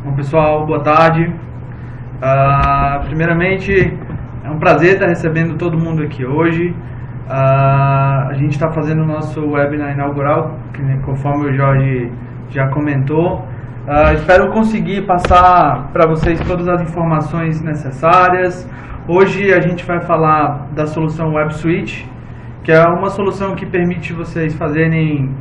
Bom, pessoal, boa tarde. Primeiramente, é um prazer estar recebendo todo mundo aqui hoje. A gente está fazendo o nosso webinar inaugural, conforme o Jorge já comentou. Espero conseguir passar para vocês todas as informações necessárias. Hoje a gente vai falar da solução WebSuite, que é uma solução que permite vocês fazerem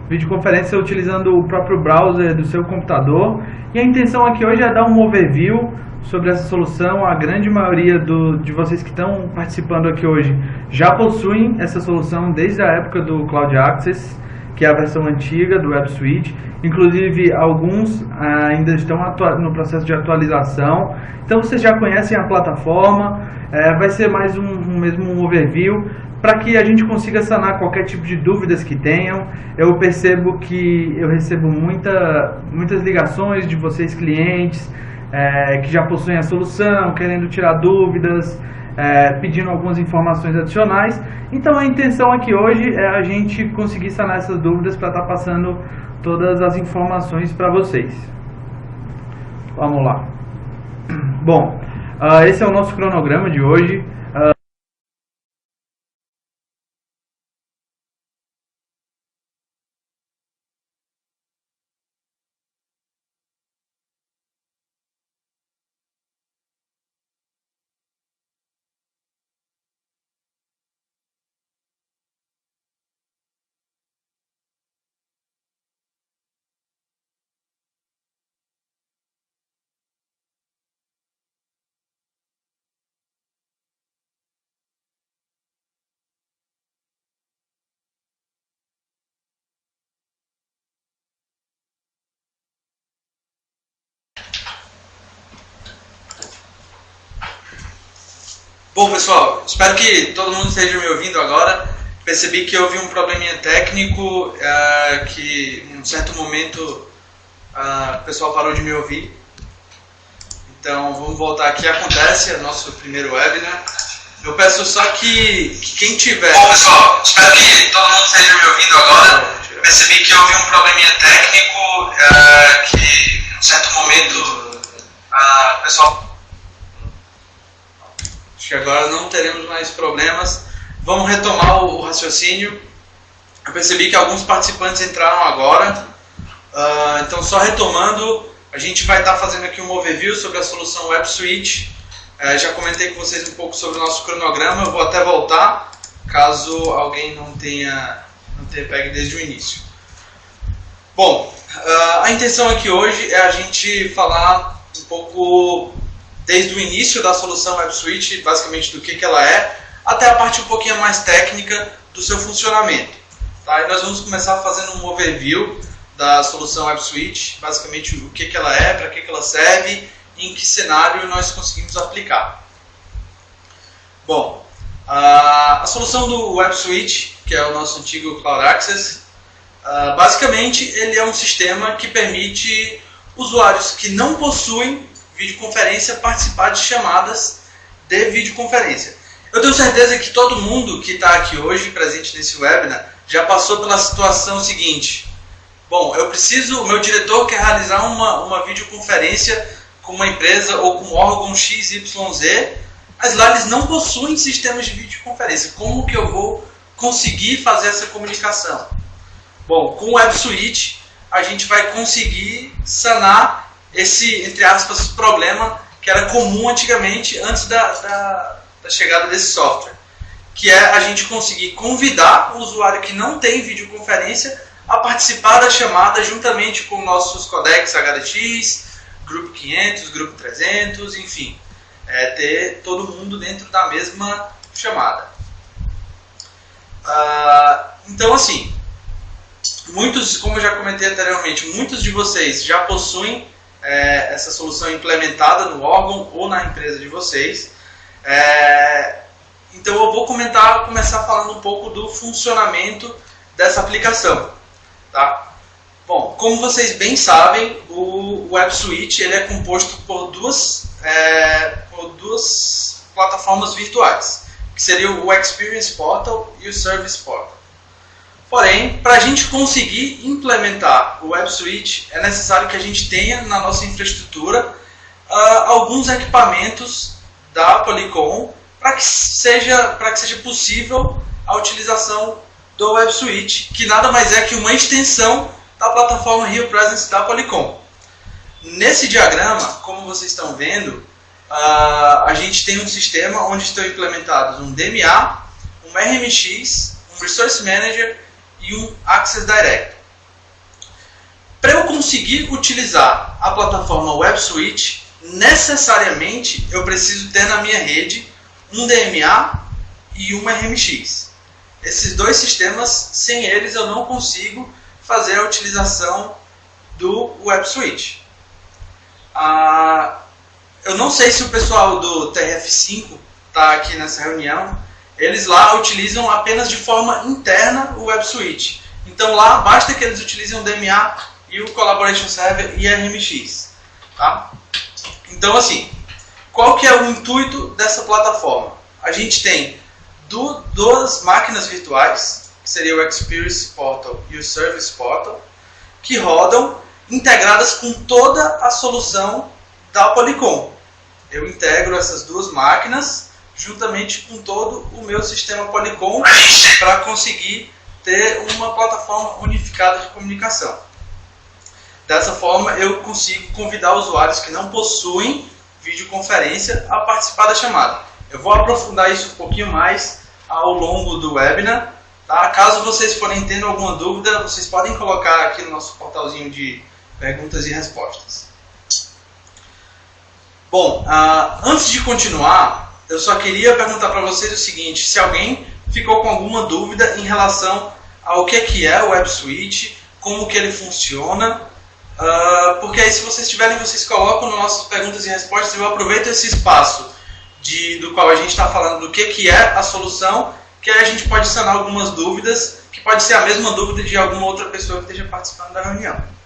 videoconferência utilizando o próprio browser do seu computador. E a intenção aqui hoje é dar um overview sobre essa solução. A grande maioria de vocês que estão participando aqui hoje já possuem essa solução desde a época do Cloud Access, que é a versão antiga do WebSuite. Inclusive, alguns ainda estão no processo de atualização. Então, vocês já conhecem a plataforma. Vai ser mais um overview para que a gente consiga sanar qualquer tipo de dúvidas que tenham. Eu percebo que eu recebo muitas ligações de vocês, clientes, que já possuem a solução, querendo tirar dúvidas, pedindo algumas informações adicionais. Então a intenção aqui hoje é a gente conseguir sanar essas dúvidas para estar passando todas as informações para vocês. Vamos lá. Bom, esse é o nosso cronograma de hoje. Bom, pessoal, espero que todo mundo esteja me ouvindo agora. Percebi que houve um probleminha técnico, que em um certo momento o pessoal parou de me ouvir. Então vamos voltar aqui. Acontece, é nosso primeiro webinar. Eu peço só que quem tiver... Bom, pessoal, espero que todo mundo esteja me ouvindo agora. Percebi que houve um probleminha técnico, que em um certo momento o pessoal... Acho que agora não teremos mais problemas. Vamos retomar o raciocínio. Eu percebi que alguns participantes entraram agora. Então, só retomando, a gente vai estar fazendo aqui um overview sobre a solução WebSuite. Já comentei com vocês um pouco sobre o nosso cronograma. Eu vou até voltar, caso alguém não tenha pego desde o início. Bom, a intenção aqui hoje é a gente falar um pouco desde o início da solução WebSuite, basicamente do que ela é, até a parte um pouquinho mais técnica do seu funcionamento. Tá? E nós vamos começar fazendo um overview da solução WebSuite, basicamente o que ela é, para que ela serve e em que cenário nós conseguimos aplicar. Bom, a solução do WebSuite, que é o nosso antigo Cloud Access, basicamente ele é um sistema que permite usuários que não possuem videoconferência participar de chamadas de videoconferência. Eu tenho certeza que todo mundo que está aqui hoje presente nesse webinar já passou pela situação seguinte: bom, o meu diretor quer realizar uma videoconferência com uma empresa ou com um órgão XYZ, mas lá eles não possuem sistemas de videoconferência. Como que eu vou conseguir fazer essa comunicação? Bom, com o WebSuite a gente vai conseguir sanar esse, entre aspas, problema que era comum antigamente, antes da chegada desse software, que é a gente conseguir convidar o usuário que não tem videoconferência a participar da chamada juntamente com nossos codecs HDX, Grupo 500, Grupo 300, enfim, ter todo mundo dentro da mesma chamada. Então, assim, como eu já comentei anteriormente, muitos de vocês já possuem essa solução implementada no órgão ou na empresa de vocês. Então eu vou começar falando um pouco do funcionamento dessa aplicação. Tá? Bom, como vocês bem sabem, o WebSuite ele é composto por duas plataformas virtuais, que seriam o Experience Portal e o Service Portal. Porém, para a gente conseguir implementar o Web Switch, é necessário que a gente tenha na nossa infraestrutura alguns equipamentos da Polycom para que seja possível a utilização do Web Switch, que nada mais é que uma extensão da plataforma Real Presence da Polycom. Nesse diagrama, como vocês estão vendo, a gente tem um sistema onde estão implementados um DMA, um RMX, um Resource Manager e um Access Director. Para eu conseguir utilizar a plataforma Web Switch, necessariamente eu preciso ter na minha rede um DMA e um RMX. Esses dois sistemas, sem eles eu não consigo fazer a utilização do Web Switch. Eu não sei se o pessoal do TRF5 está aqui nessa reunião. Eles lá utilizam apenas de forma interna o Web Switch. Então lá basta que eles utilizem o DMA e o Collaboration Server e RMX. Tá? Então assim, qual que é o intuito dessa plataforma? A gente tem duas máquinas virtuais, que seria o Experience Portal e o Service Portal, que rodam integradas com toda a solução da Polycom. Eu integro essas duas máquinas juntamente com todo o meu sistema Polycom para conseguir ter uma plataforma unificada de comunicação. Dessa forma eu consigo convidar usuários que não possuem videoconferência a participar da chamada. Eu vou aprofundar isso um pouquinho mais ao longo do webinar. Tá? Caso vocês forem tendo alguma dúvida, vocês podem colocar aqui no nosso portalzinho de perguntas e respostas. Bom, antes de continuar, eu só queria perguntar para vocês o seguinte: se alguém ficou com alguma dúvida em relação ao que é o Web Switch, como que ele funciona, porque aí se vocês tiverem, vocês colocam nas nossas perguntas e respostas. Eu aproveito esse espaço do qual a gente está falando do que é a solução, que aí a gente pode sanar algumas dúvidas, que pode ser a mesma dúvida de alguma outra pessoa que esteja participando da reunião.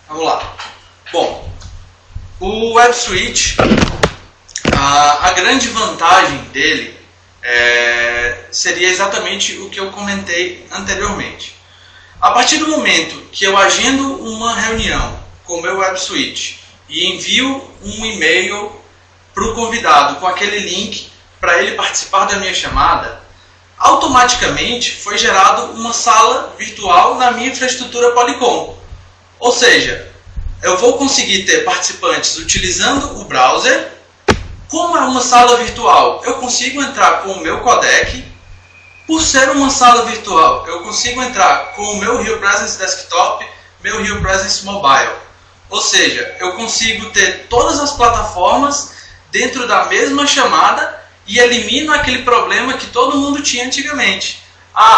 Vamos lá. Bom, o Web Switch, a grande vantagem dele seria exatamente o que eu comentei anteriormente. A partir do momento que eu agendo uma reunião com o meu Web Switch e envio um e-mail para o convidado com aquele link para ele participar da minha chamada, automaticamente foi gerado uma sala virtual na minha infraestrutura Polycom. Ou seja, eu vou conseguir ter participantes utilizando o browser. Como é uma sala virtual, eu consigo entrar com o meu codec. Por ser uma sala virtual, eu consigo entrar com o meu Real Presence Desktop, meu Real Presence Mobile. Ou seja, eu consigo ter todas as plataformas dentro da mesma chamada e elimino aquele problema que todo mundo tinha antigamente.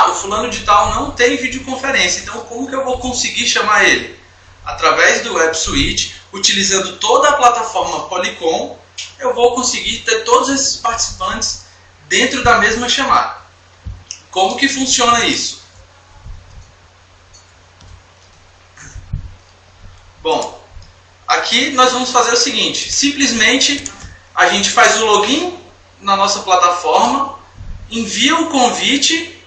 O fulano de tal não tem videoconferência, então como que eu vou conseguir chamar ele? Através do Web Switch, utilizando toda a plataforma Polycom, eu vou conseguir ter todos esses participantes dentro da mesma chamada. Como que funciona isso? Bom, aqui nós vamos fazer o seguinte: simplesmente a gente faz o login na nossa plataforma, envia um convite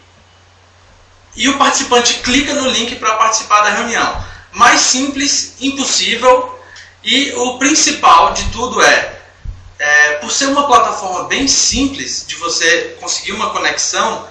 e o participante clica no link para participar da reunião. Mais simples, impossível. E o principal de tudo por ser uma plataforma bem simples de você conseguir uma conexão,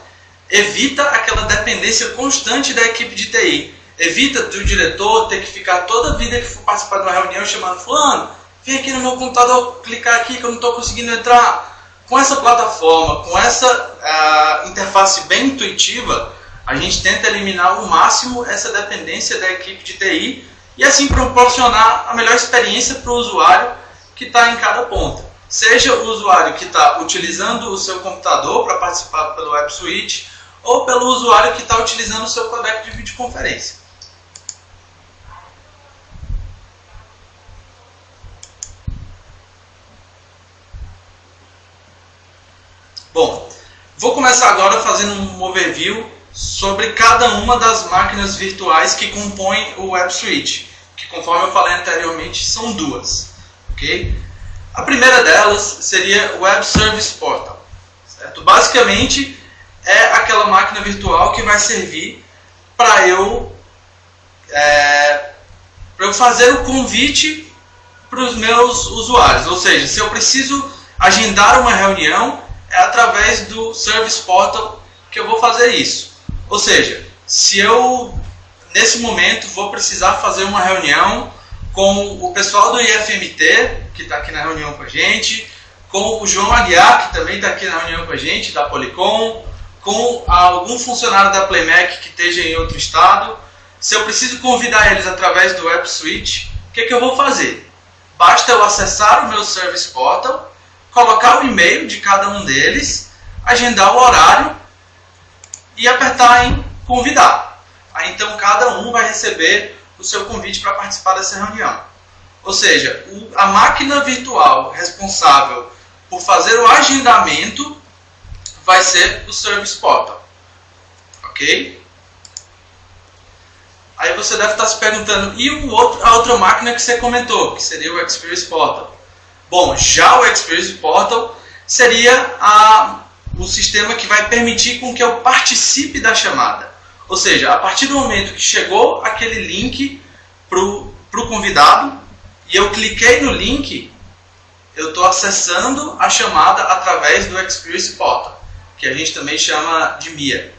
evita aquela dependência constante da equipe de TI. Evita do diretor ter que ficar toda a vida que for participar de uma reunião chamando fulano, vem aqui no meu computador clicar aqui que eu não estou conseguindo entrar. Com essa plataforma, com essa interface bem intuitiva, a gente tenta eliminar ao máximo essa dependência da equipe de TI e assim proporcionar a melhor experiência para o usuário que está em cada ponta. Seja o usuário que está utilizando o seu computador para participar pelo Web Switch ou pelo usuário que está utilizando o seu codec de videoconferência. Bom, Vou começar agora fazendo um overview sobre cada uma das máquinas virtuais que compõem o Web Switch, que conforme eu falei anteriormente são duas. Okay? A primeira delas seria o Web Service Portal. Certo? Basicamente é aquela máquina virtual que vai servir para eu fazer o convite para os meus usuários. Ou seja, se eu preciso agendar uma reunião, é através do Service Portal que eu vou fazer isso. Ou seja, se eu nesse momento vou precisar fazer uma reunião com o pessoal do IFMT, que está aqui na reunião com a gente, com o João Aguiar, que também está aqui na reunião com a gente, da Polycom, com algum funcionário da Playmac que esteja em outro estado. Se eu preciso convidar eles através do Web Switch, o que eu vou fazer? Basta eu acessar o meu Service Portal, colocar o e-mail de cada um deles, agendar o horário e apertar em convidar. Aí então cada um vai receber o seu convite para participar dessa reunião. Ou seja, a máquina virtual responsável por fazer o agendamento vai ser o Service Portal. Ok? Aí você deve estar se perguntando, e a outra máquina que você comentou, que seria o Experience Portal? Bom, já o Experience Portal seria o sistema que vai permitir com que eu participe da chamada. Ou seja, a partir do momento que chegou aquele link para o convidado, e eu cliquei no link, eu estou acessando a chamada através do Experience Portal, que a gente também chama de MIA.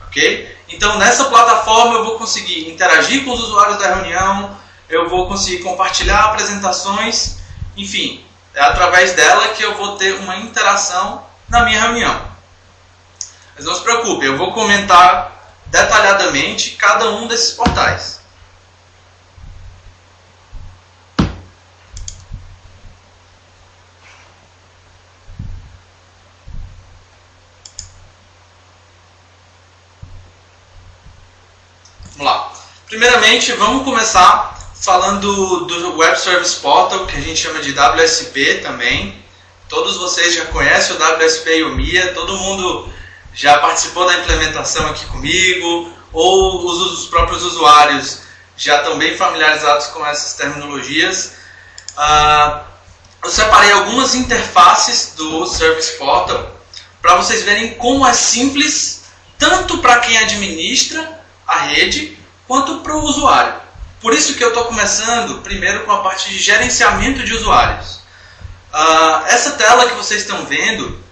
Ok? Então, nessa plataforma eu vou conseguir interagir com os usuários da reunião, eu vou conseguir compartilhar apresentações, enfim, é através dela que eu vou ter uma interação na minha reunião. Mas não se preocupe, eu vou comentar detalhadamente cada um desses portais. Vamos lá. Primeiramente, vamos começar falando do Web Service Portal, que a gente chama de WSP também. Todos vocês já conhecem o WSP e o MIA, todo mundo já participou da implementação aqui comigo, ou os próprios usuários já estão bem familiarizados com essas terminologias. Eu separei algumas interfaces do Service Portal para vocês verem como é simples, tanto para quem administra a rede, quanto para o usuário. Por isso que eu estou começando primeiro com a parte de gerenciamento de usuários. Essa tela que vocês estão vendo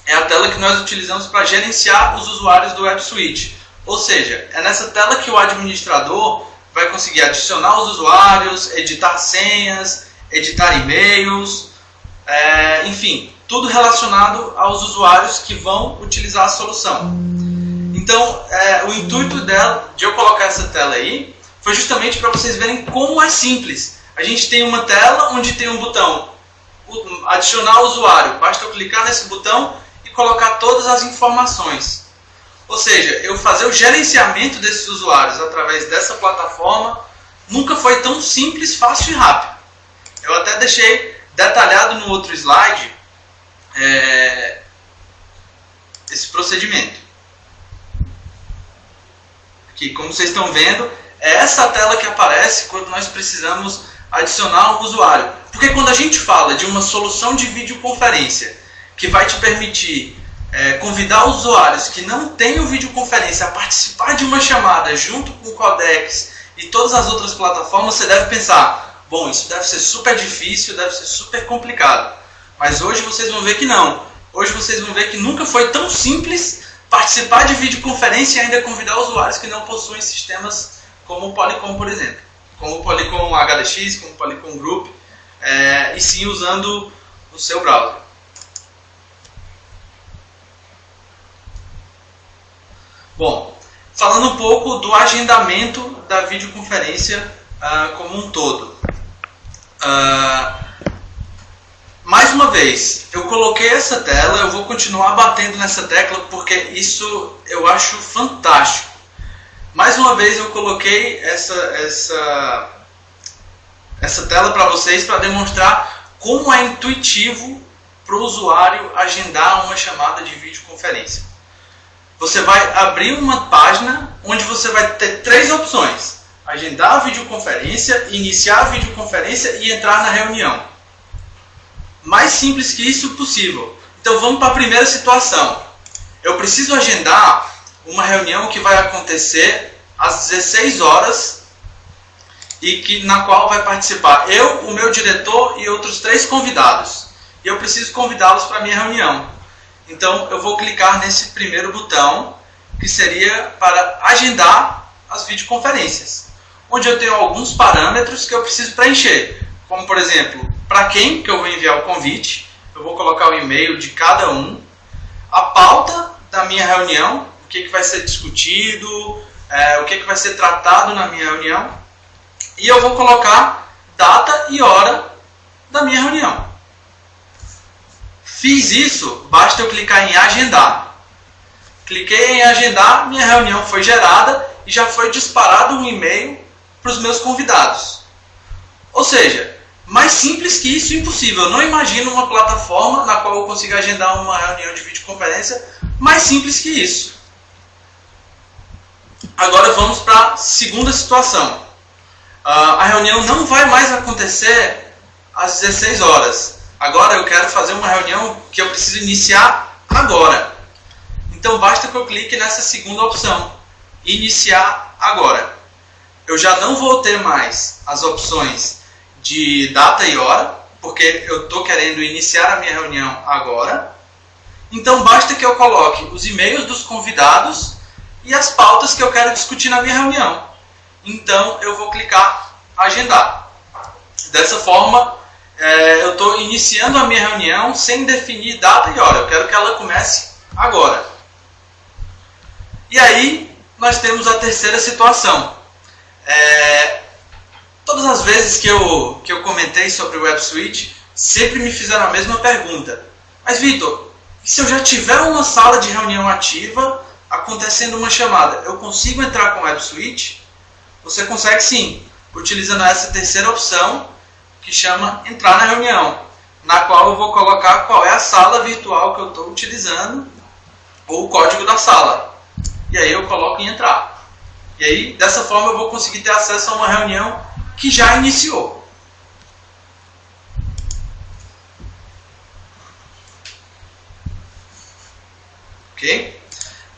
é a tela que nós utilizamos para gerenciar os usuários do Web Switch. Ou seja, é nessa tela que o administrador vai conseguir adicionar os usuários, editar senhas, editar e-mails, enfim, tudo relacionado aos usuários que vão utilizar a solução. Então, o intuito de eu colocar essa tela aí foi justamente para vocês verem como é simples. A gente tem uma tela onde tem um botão adicionar usuário. Basta eu clicar nesse botão e colocar todas as informações. Ou seja, eu fazer o gerenciamento desses usuários através dessa plataforma nunca foi tão simples, fácil e rápido. Eu até deixei detalhado no outro slide esse procedimento. Aqui, como vocês estão vendo, é essa tela que aparece quando nós precisamos adicionar um usuário. Porque quando a gente fala de uma solução de videoconferência que vai te permitir convidar usuários que não têm videoconferência a participar de uma chamada junto com o Codex e todas as outras plataformas, você deve pensar, bom, isso deve ser super difícil, deve ser super complicado. Mas hoje vocês vão ver que não. Hoje vocês vão ver que nunca foi tão simples participar de videoconferência e ainda convidar usuários que não possuem sistemas como o Polycom, por exemplo. Como o Polycom HDX, como o Polycom Group, e sim usando o seu browser. Bom, falando um pouco do agendamento da videoconferência como um todo. Mais uma vez, eu coloquei essa tela, eu vou continuar batendo nessa tecla porque isso eu acho fantástico. Mais uma vez eu coloquei essa tela para vocês para demonstrar como é intuitivo para o usuário agendar uma chamada de videoconferência. Você vai abrir uma página onde você vai ter 3 opções: agendar a videoconferência, iniciar a videoconferência e entrar na reunião. Mais simples que isso possível. Então vamos para a primeira situação. Eu preciso agendar uma reunião que vai acontecer às 16 horas e na qual vai participar eu, o meu diretor e outros 3 convidados. E eu preciso convidá-los para a minha reunião. Então eu vou clicar nesse primeiro botão, que seria para agendar as videoconferências, onde eu tenho alguns parâmetros que eu preciso preencher, como por exemplo, para quem que eu vou enviar o convite. Eu vou colocar o e-mail de cada um, a pauta da minha reunião, o que vai ser discutido, o que vai ser tratado na minha reunião, e eu vou colocar data e hora da minha reunião. Fiz isso, basta eu clicar em agendar. Cliquei em agendar, minha reunião foi gerada e já foi disparado um e-mail para os meus convidados. Ou seja, mais simples que isso, impossível. Eu não imagino uma plataforma na qual eu consiga agendar uma reunião de videoconferência mais simples que isso. Agora vamos para a segunda situação. A reunião não vai mais acontecer às 16 horas. Agora eu quero fazer uma reunião que eu preciso iniciar agora. Então basta que eu clique nessa segunda opção, iniciar agora. Eu já não vou ter mais as opções de data e hora, porque eu estou querendo iniciar a minha reunião agora. Então basta que eu coloque os e-mails dos convidados e as pautas que eu quero discutir na minha reunião. Então eu vou clicar agendar. Dessa forma, eu estou iniciando a minha reunião sem definir data e hora. Eu quero que ela comece agora. E aí nós temos a terceira situação. Todas as vezes que eu comentei sobre o WebSuite, sempre me fizeram a mesma pergunta. Mas Vitor, se eu já tiver uma sala de reunião ativa, acontecendo uma chamada, eu consigo entrar com o WebSuite? Você consegue sim, utilizando essa terceira opção, que chama entrar na reunião, na qual eu vou colocar qual é a sala virtual que eu estou utilizando, ou o código da sala. E aí eu coloco em entrar. E aí, dessa forma, eu vou conseguir ter acesso a uma reunião que já iniciou. Ok?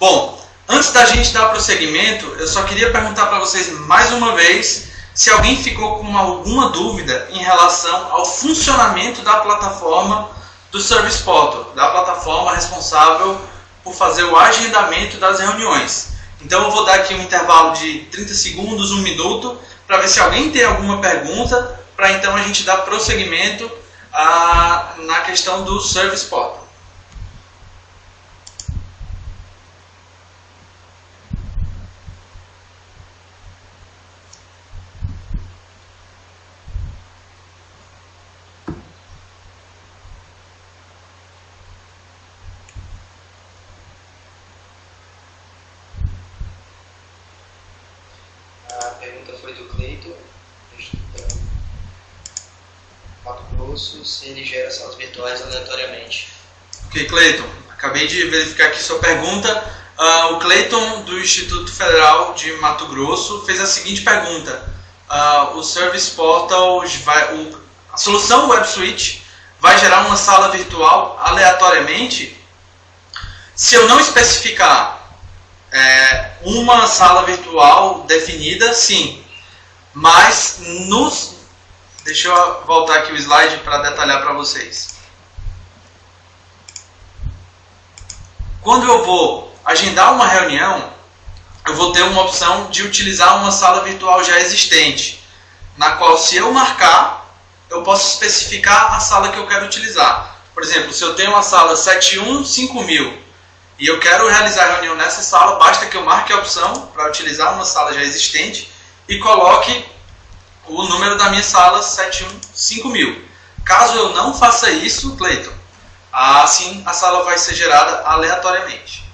Bom, antes da gente dar prosseguimento, eu só queria perguntar para vocês mais uma vez se alguém ficou com alguma dúvida em relação ao funcionamento da plataforma do Service Portal, da plataforma responsável por fazer o agendamento das reuniões. Então eu vou dar aqui um intervalo de 30 segundos, 1 minuto, para ver se alguém tem alguma pergunta, para então a gente dar prosseguimento na questão do Service Portal. A pergunta foi do Cleiton, Mato Grosso, se ele gera salas virtuais aleatoriamente. Ok, Cleiton, acabei de verificar aqui sua pergunta. O Cleiton, do Instituto Federal de Mato Grosso, fez a seguinte pergunta. O Service Portal, a solução WebSuite vai gerar uma sala virtual aleatoriamente? Se eu não especificar uma sala virtual definida, sim. Mas deixa eu voltar aqui o slide para detalhar para vocês. Quando eu vou agendar uma reunião, eu vou ter uma opção de utilizar uma sala virtual já existente, na qual, se eu marcar, eu posso especificar a sala que eu quero utilizar. Por exemplo, se eu tenho uma sala 715000 e eu quero realizar a reunião nessa sala, basta que eu marque a opção para utilizar uma sala já existente e coloque o número da minha sala 715000. Caso eu não faça isso, Cleiton, assim a sala vai ser gerada aleatoriamente.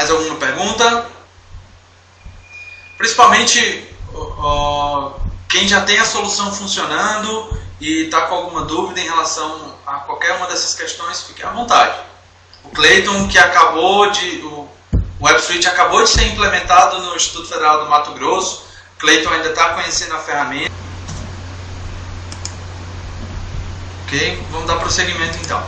Mais alguma pergunta? Principalmente quem já tem a solução funcionando e está com alguma dúvida em relação a qualquer uma dessas questões, fique à vontade. O Clayton, que o WebSuite acabou de ser implementado no Instituto Federal do Mato Grosso. O Clayton ainda está conhecendo a ferramenta. Ok, vamos dar prosseguimento então.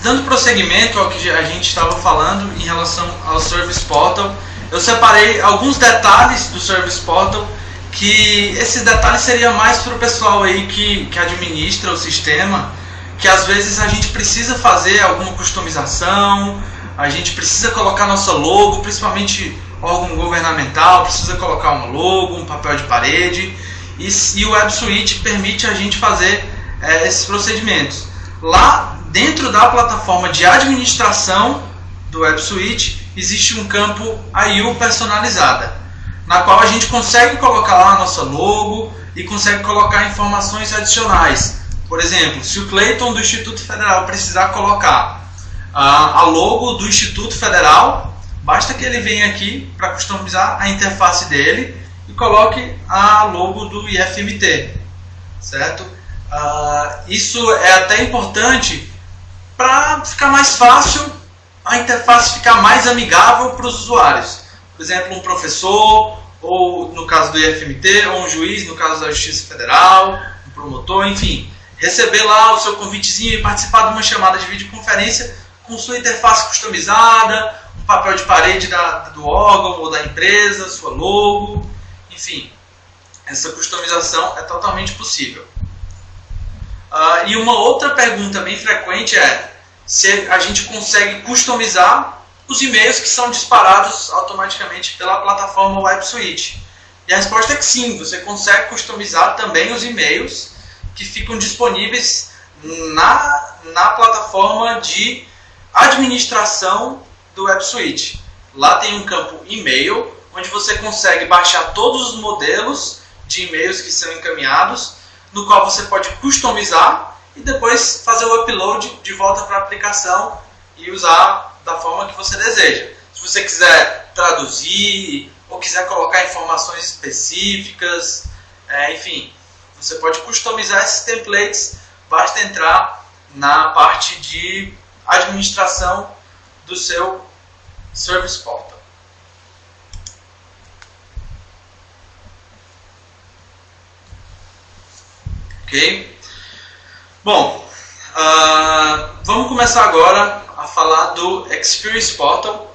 Dando prosseguimento ao que a gente estava falando em relação ao Service Portal, eu separei alguns detalhes do Service Portal, que esses detalhes seriam mais para o pessoal aí que administra o sistema, que às vezes a gente precisa fazer alguma customização, a gente precisa colocar nossa logo, principalmente órgão governamental, precisa colocar um logo, um papel de parede, e o WebSuite permite a gente fazer esses procedimentos. Lá dentro da plataforma de administração do WebSuite existe um campo IU personalizada, na qual a gente consegue colocar lá a nossa logo e consegue colocar informações adicionais. Por exemplo, se o Clayton do Instituto Federal precisar colocar a logo do Instituto Federal, basta que ele venha aqui para customizar a interface dele e coloque a logo do IFMT, certo? Isso é até importante para ficar mais fácil, a interface ficar mais amigável para os usuários. Por exemplo, um professor, ou no caso do IFMT, ou um juiz, no caso da Justiça Federal, um promotor, enfim, receber lá o seu convitezinho e participar de uma chamada de videoconferência com sua interface customizada, um papel de parede do órgão ou da empresa, sua logo, enfim, essa customização é totalmente possível. E uma outra pergunta bem frequente é se a gente consegue customizar os e-mails que são disparados automaticamente pela plataforma WebSuite. E a resposta é que sim, você consegue customizar também os e-mails que ficam disponíveis na plataforma de administração do WebSuite. Lá tem um campo e-mail, onde você consegue baixar todos os modelos de e-mails que são encaminhados, no qual você pode customizar e depois fazer o upload de volta para a aplicação e usar da forma que você deseja. Se você quiser traduzir ou quiser colocar informações específicas, enfim, você pode customizar esses templates, basta entrar na parte de administração do seu Service Portal. Ok? Bom, vamos começar agora a falar do Experience Portal.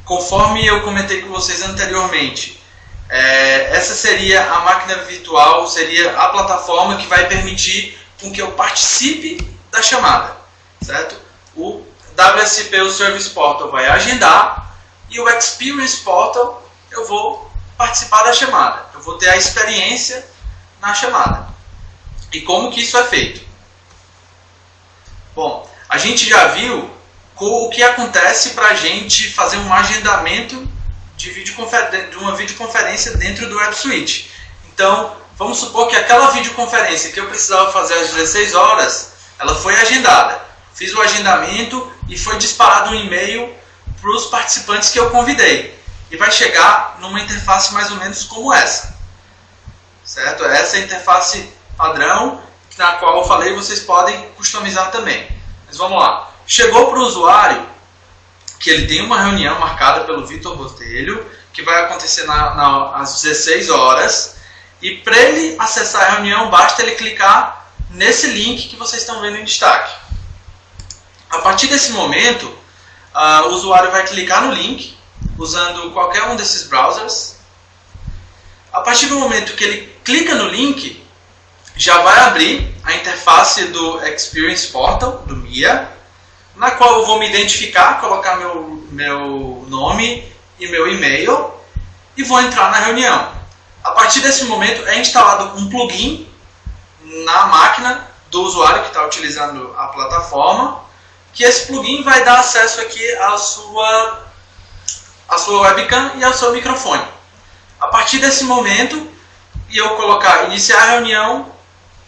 Conforme eu comentei com vocês anteriormente, essa seria a máquina virtual, seria a plataforma que vai permitir com que eu participe da chamada, certo? O WSP, o Service Portal, vai agendar e o Experience Portal eu vou participar da chamada, eu vou ter a experiência na chamada. E como que isso é feito? Bom, a gente já viu o que acontece para a gente fazer um agendamento de uma videoconferência dentro do WebSuite. Então, vamos supor que aquela videoconferência que eu precisava fazer às 16 horas, ela foi agendada. Fiz o agendamento e foi disparado um e-mail para os participantes que eu convidei. E vai chegar numa interface mais ou menos como essa. Certo? Essa é a interface padrão, na qual eu falei, vocês podem customizar também. Mas vamos lá. Chegou para o usuário que ele tem uma reunião marcada pelo Vitor Botelho, que vai acontecer às 16 horas. E para ele acessar a reunião, basta ele clicar nesse link que vocês estão vendo em destaque. A partir desse momento, o usuário vai clicar no link, usando qualquer um desses browsers. A partir do momento que ele clica no link, já vai abrir a interface do Experience Portal, do MIA, na qual eu vou me identificar, colocar meu nome e meu e-mail e vou entrar na reunião. A partir desse momento é instalado um plugin na máquina do usuário que está utilizando a plataforma, que esse plugin vai dar acesso aqui à sua webcam e ao seu microfone. A partir desse momento, e eu colocar iniciar a reunião,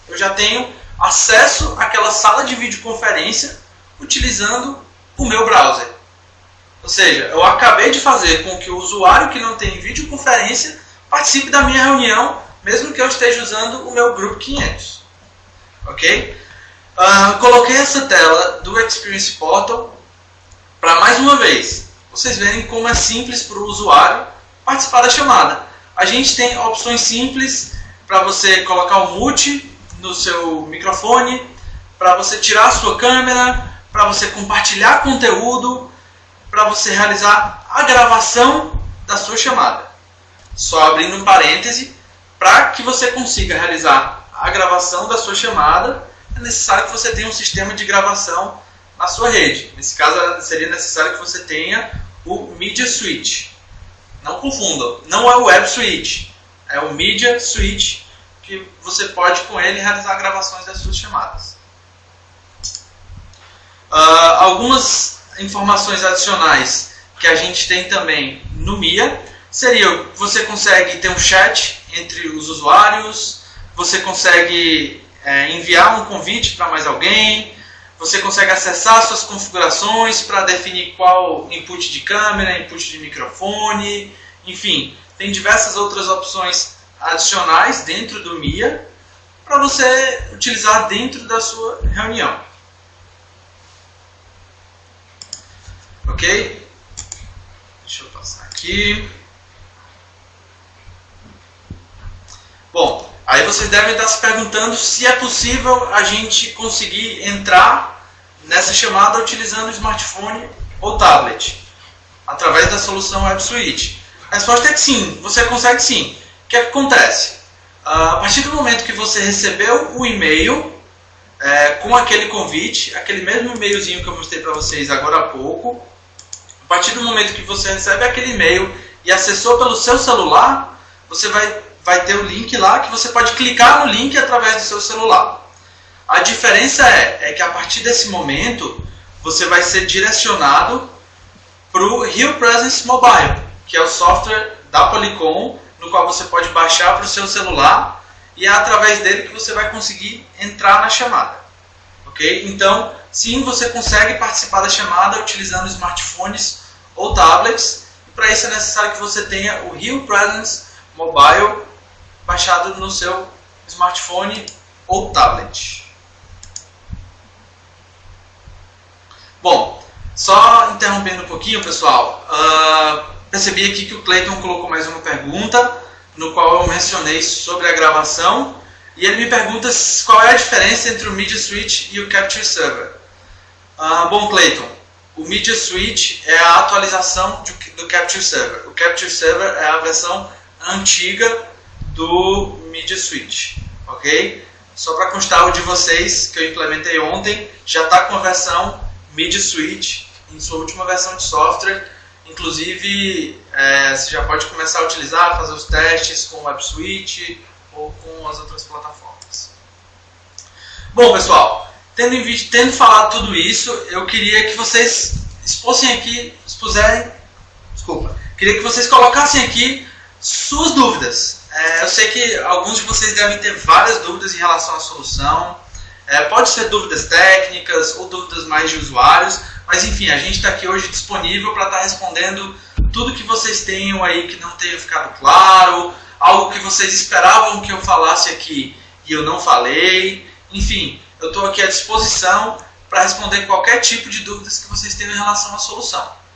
eu já tenho acesso àquela sala de videoconferência utilizando o meu browser. Ou seja, eu acabei de fazer com que o usuário que não tem videoconferência participe da minha reunião, mesmo que eu esteja usando o meu Group 500. Ok? Coloquei essa tela do Experience Portal para mais uma vez vocês verem como é simples para o usuário participar da chamada. A gente tem opções simples para você colocar o mute no seu microfone, para você tirar a sua câmera, para você compartilhar conteúdo, para você realizar a gravação da sua chamada. Só abrindo um parêntese, para que você consiga realizar a gravação da sua chamada, é necessário que você tenha um sistema de gravação na sua rede. Nesse caso, seria necessário que você tenha o Media Switch. Não confundam, não é o Web Switch, é o Media Switch, que você pode com ele realizar gravações das suas chamadas. Algumas informações adicionais que a gente tem também no Mia seria que você consegue ter um chat entre os usuários, você consegue enviar um convite para mais alguém, você consegue acessar suas configurações para definir qual input de câmera, input de microfone, enfim, tem diversas outras opções adicionais dentro do Mia para você utilizar dentro da sua reunião. Ok? Deixa eu passar aqui. Bom, aí vocês devem estar se perguntando se é possível a gente conseguir entrar nessa chamada utilizando o smartphone ou tablet, através da solução Web Switch. A resposta é que sim, você consegue sim. O que acontece? A partir do momento que você recebeu o e-mail com aquele convite, aquele mesmo e-mailzinho que eu mostrei para vocês agora há pouco, a partir do momento que você recebe aquele e-mail e acessou pelo seu celular, você vai ter o link lá que você pode clicar no link através do seu celular. A diferença é que a partir desse momento você vai ser direcionado para o Real Presence Mobile, que é o software da Polycom, no qual você pode baixar para o seu celular e é através dele que você vai conseguir entrar na chamada. Ok? Então, sim, você consegue participar da chamada utilizando smartphones ou tablets. E para isso é necessário que você tenha o Real Presence Mobile baixado no seu smartphone ou tablet. Bom, só interrompendo um pouquinho, pessoal, percebi aqui que o Clayton colocou mais uma pergunta, no qual eu mencionei sobre a gravação, e ele me pergunta qual é a diferença entre o Media Switch e o Capture Server. Bom, Clayton, o Media Switch é a atualização do Capture Server. O Capture Server é a versão antiga do Media Switch, ok? Só para constar o de vocês, que eu implementei ontem, já está com a versão Media Switch em sua última versão de software. Inclusive, você já pode começar a utilizar, fazer os testes com o Web Switch ou com as outras plataformas. Bom, pessoal, tendo falado tudo isso, eu queria que vocês queria que vocês colocassem aqui suas dúvidas. Eu sei que alguns de vocês devem ter várias dúvidas em relação à solução. Pode ser dúvidas técnicas ou dúvidas mais de usuários, mas enfim, a gente está aqui hoje disponível para estar respondendo tudo que vocês tenham aí que não tenha ficado claro, algo que vocês esperavam que eu falasse aqui e eu não falei. Enfim, eu estou aqui à disposição para responder qualquer tipo de dúvidas que vocês tenham em relação à solução.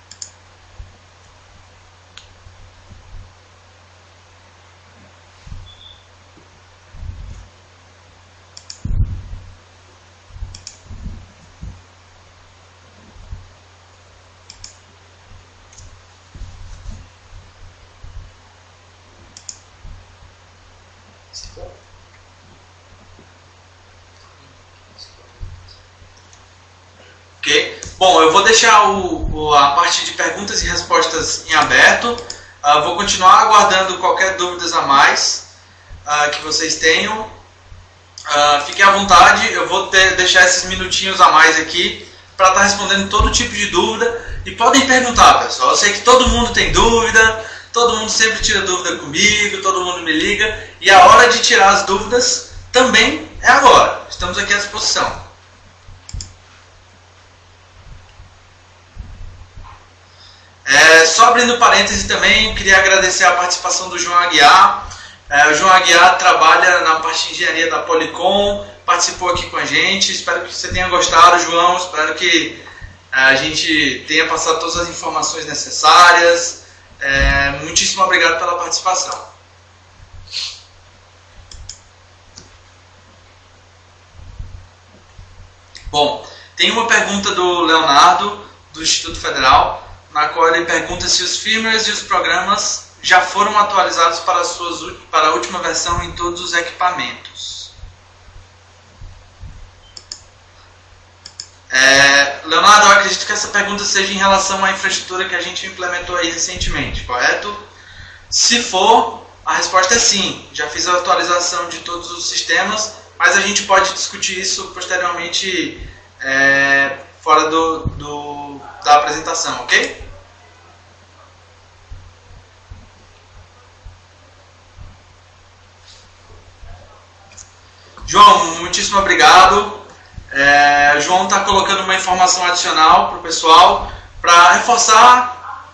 Ok? Bom, eu vou deixar a parte de perguntas e respostas em aberto. Vou continuar aguardando qualquer dúvidas a mais que vocês tenham. Fiquem à vontade, eu vou deixar esses minutinhos a mais aqui para estar respondendo todo tipo de dúvida. E podem perguntar, pessoal. Eu sei que todo mundo tem dúvida, todo mundo sempre tira dúvida comigo, todo mundo me liga. E a hora de tirar as dúvidas também é agora. Estamos aqui à disposição. Só abrindo parêntese também, queria agradecer a participação do João Aguiar. O João Aguiar trabalha na parte de engenharia da Polycom, participou aqui com a gente. Espero que você tenha gostado, João. Espero que a gente tenha passado todas as informações necessárias. Muitíssimo obrigado pela participação. Bom, tem uma pergunta do Leonardo, do Instituto Federal, na qual ele pergunta se os firmwares e os programas já foram atualizados para a última versão em todos os equipamentos. Leonardo, eu acredito que essa pergunta seja em relação à infraestrutura que a gente implementou aí recentemente, correto? Se for, a resposta é sim. Já fiz a atualização de todos os sistemas, mas a gente pode discutir isso posteriormente fora da apresentação, ok? João, muitíssimo obrigado. João está colocando uma informação adicional para o pessoal para reforçar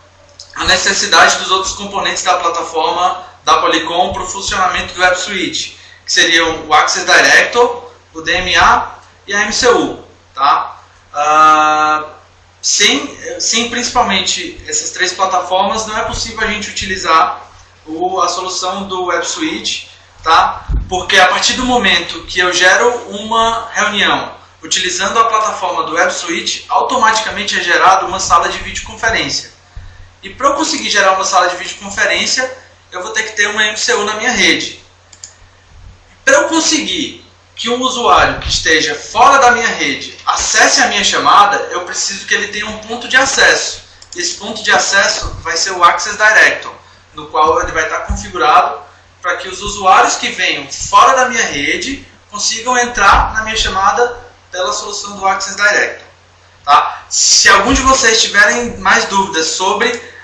a necessidade dos outros componentes da plataforma da Polycom para o funcionamento do WebSuite, que seriam o Access Director, o DMA e a MCU. Tá? Sem principalmente essas três plataformas, não é possível a gente utilizar a solução do WebSuite, tá? Porque a partir do momento que eu gero uma reunião utilizando a plataforma do WebSuite, automaticamente é gerada uma sala de videoconferência. E para eu conseguir gerar uma sala de videoconferência, eu vou ter que ter uma MCU na minha rede. Para eu conseguir que um usuário que esteja fora da minha rede acesse a minha chamada, eu preciso que ele tenha um ponto de acesso. Esse ponto de acesso vai ser o Access Director, no qual ele vai estar configurado para que os usuários que venham fora da minha rede consigam entrar na minha chamada pela solução do Access Director. Tá? Se algum de vocês tiverem mais dúvidas sobre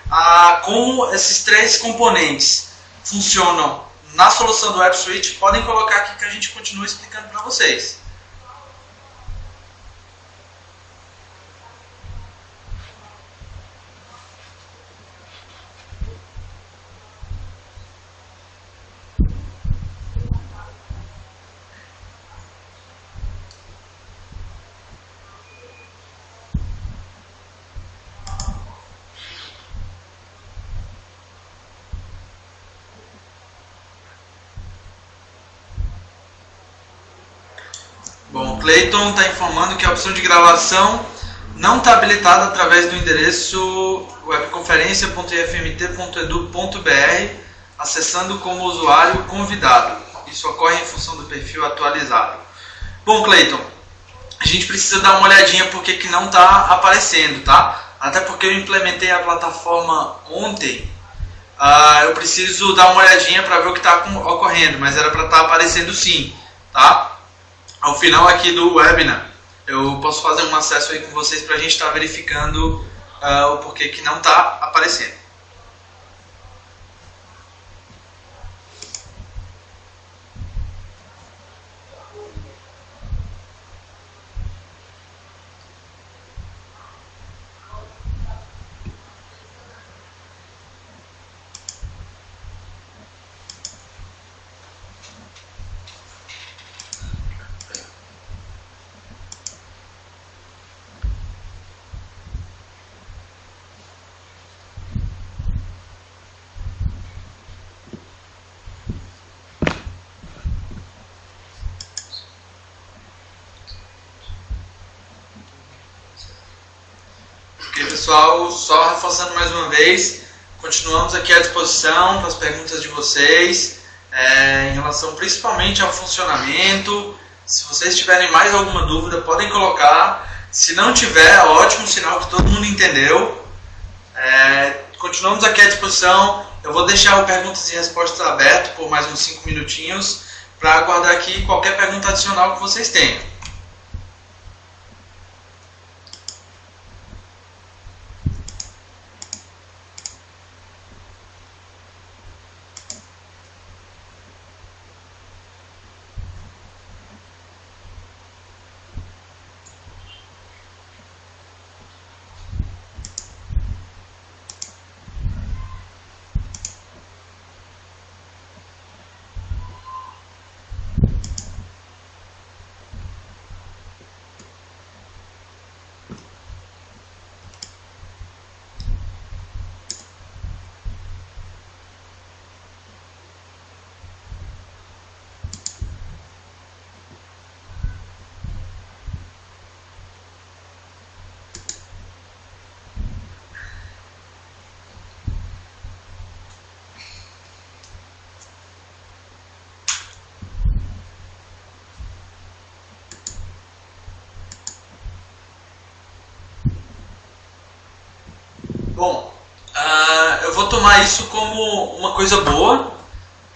como esses três componentes funcionam na solução do WebSuite, podem colocar aqui que a gente continua explicando para vocês. Bom, o Clayton está informando que a opção de gravação não está habilitada através do endereço webconferencia.ifmt.edu.br, acessando como usuário convidado. Isso ocorre em função do perfil atualizado. Bom, Clayton, a gente precisa dar uma olhadinha porque que não está aparecendo, tá? Até porque eu implementei a plataforma ontem. Eu preciso dar uma olhadinha para ver o que está ocorrendo, mas era para estar aparecendo sim, tá? Ao final aqui do webinar, eu posso fazer um acesso aí com vocês para a gente estar verificando o porquê que não está aparecendo. Ok, pessoal, só reforçando mais uma vez, continuamos aqui à disposição para as perguntas de vocês, em relação principalmente ao funcionamento. Se vocês tiverem mais alguma dúvida, podem colocar. Se não tiver, ótimo, sinal que todo mundo entendeu. Continuamos aqui à disposição. Eu vou deixar o perguntas e respostas aberto por mais uns 5 minutinhos para aguardar aqui qualquer pergunta adicional que vocês tenham. Bom, eu vou tomar isso como uma coisa boa.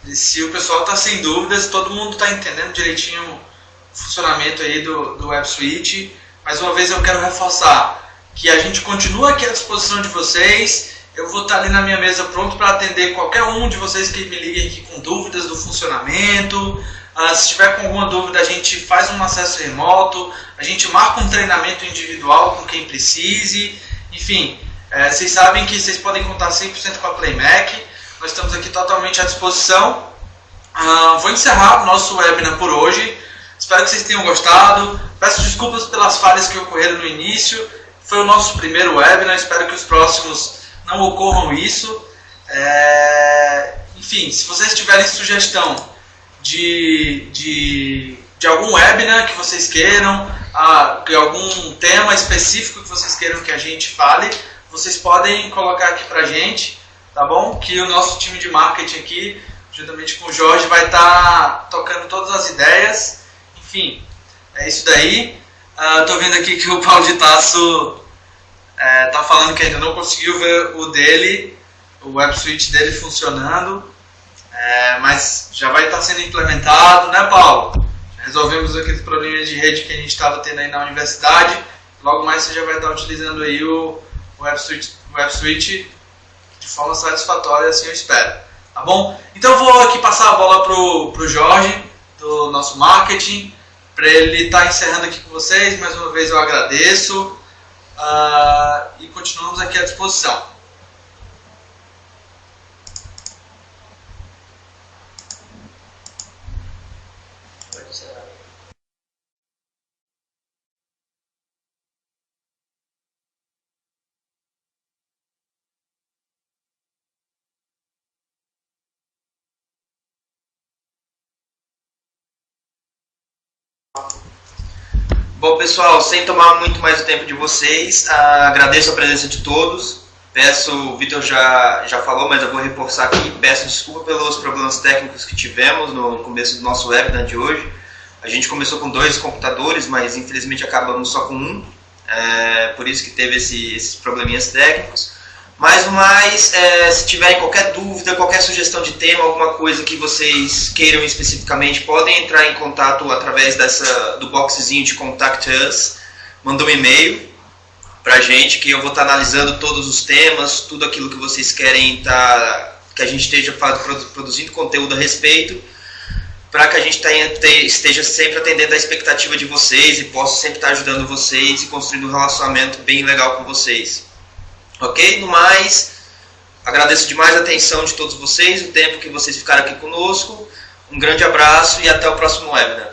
E se o pessoal está sem dúvidas, todo mundo está entendendo direitinho o funcionamento aí do WebSuite. Mais uma vez eu quero reforçar que a gente continua aqui à disposição de vocês. Eu vou estar ali na minha mesa pronto para atender qualquer um de vocês que me liguem aqui com dúvidas do funcionamento. Se tiver com alguma dúvida, a gente faz um acesso remoto, a gente marca um treinamento individual com quem precise. Enfim, vocês sabem que vocês podem contar 100% com a Playmac. Nós estamos aqui totalmente à disposição. Vou encerrar o nosso webinar por hoje. Espero que vocês tenham gostado. Peço desculpas pelas falhas que ocorreram no início. Foi o nosso primeiro webinar. Espero que os próximos não ocorram isso. Enfim, se vocês tiverem sugestão de algum webinar que vocês queiram, de algum tema específico que vocês queiram que a gente fale, vocês podem colocar aqui pra gente, tá bom? Que o nosso time de marketing aqui, juntamente com o Jorge, vai estar tocando todas as ideias. Enfim, é isso daí. Tô vendo aqui que o Paulo de Tasso tá falando que ainda não conseguiu ver o WebSuite dele funcionando, mas já vai estar sendo implementado, né, Paulo? Resolvemos aqueles problemas de rede que a gente estava tendo aí na universidade. Logo mais você já vai estar utilizando aí o WebSuite de forma satisfatória, assim eu espero. Tá bom? Então eu vou aqui passar a bola pro Jorge, do nosso marketing, para ele estar encerrando aqui com vocês. Mais uma vez eu agradeço e continuamos aqui à disposição. Bom, pessoal, sem tomar muito mais o tempo de vocês, agradeço a presença de todos. O Vitor já falou, mas eu vou reforçar aqui. Peço desculpa pelos problemas técnicos que tivemos no começo do nosso webinar de hoje. A gente começou com 2 computadores, mas infelizmente acabamos só com um. Por isso que teve esses probleminhas técnicos. Mas no mais, se tiverem qualquer dúvida, qualquer sugestão de tema, alguma coisa que vocês queiram especificamente, podem entrar em contato através do boxezinho de Contact Us. Manda um e-mail pra gente, que eu vou estar analisando todos os temas, tudo aquilo que vocês querem que a gente esteja produzindo conteúdo a respeito, para que a gente esteja sempre atendendo a expectativa de vocês e possa sempre estar ajudando vocês e construindo um relacionamento bem legal com vocês. Ok? No mais, agradeço demais a atenção de todos vocês, o tempo que vocês ficaram aqui conosco. Um grande abraço e até o próximo webinar.